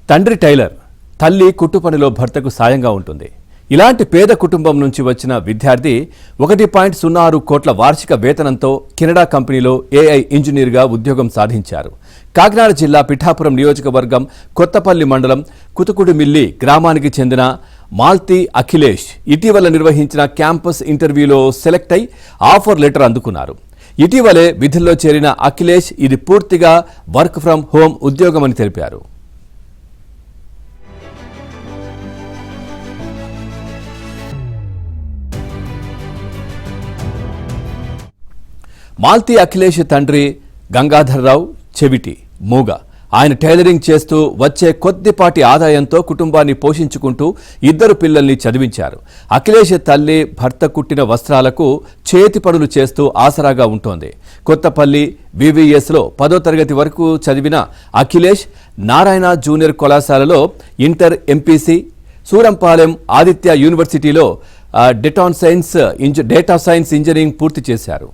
తండ్రి టైలర్, తల్లి కుట్టు పనిలో భర్తకు సాయంగా ఉంటుంది. ఇలాంటి పేద కుటుంబం నుంచి వచ్చిన విద్యార్థి 1.06 కోట్ల వార్షిక వేతనంతో కెనడా కంపెనీలో ఏఐ ఇంజనీర్గా ఉద్యోగం సాధించారు. కాకినాడ జిల్లా పిఠాపురం నియోజకవర్గం కొత్తపల్లి మండలం కుతుకుడుమిల్లి గ్రామానికి చెందిన మాల్తి అఖిలేష్ ఇటీవల నిర్వహించిన క్యాంపస్ ఇంటర్వ్యూలో సెలెక్ట్ అయి ఆఫర్ లెటర్ అందుకున్నారు. ఇటీవలే విధుల్లో చేరిన అఖిలేష్ ఇది పూర్తిగా వర్క్ ఫ్రం హోం ఉద్యోగమని తెలిపారు. మాల్తి అఖిలేష్ తండ్రి గంగాధర్రావు చెవిటి మూగ. ఆయన టైలరింగ్ చేస్తూ వచ్చే కొద్దిపాటి ఆదాయంతో కుటుంబాన్ని పోషించుకుంటూ 2 పిల్లల్ని చదివించారు. అఖిలేష్ తల్లి భర్త కుట్టిన వస్త్రాలకు చేతి పనులు చేస్తూ ఆసరాగా ఉంటోంది. కొత్తపల్లి వివిఎస్లో 10వ తరగతి వరకు చదివిన అఖిలేష్ నారాయణ జూనియర్ కళాశాలలో ఇంటర్ ఎంపీసీ, సూరంపాలెం ఆదిత్య యూనివర్సిటీలో డేటా సైన్స్ ఇంజనీరింగ్ పూర్తి చేశారు.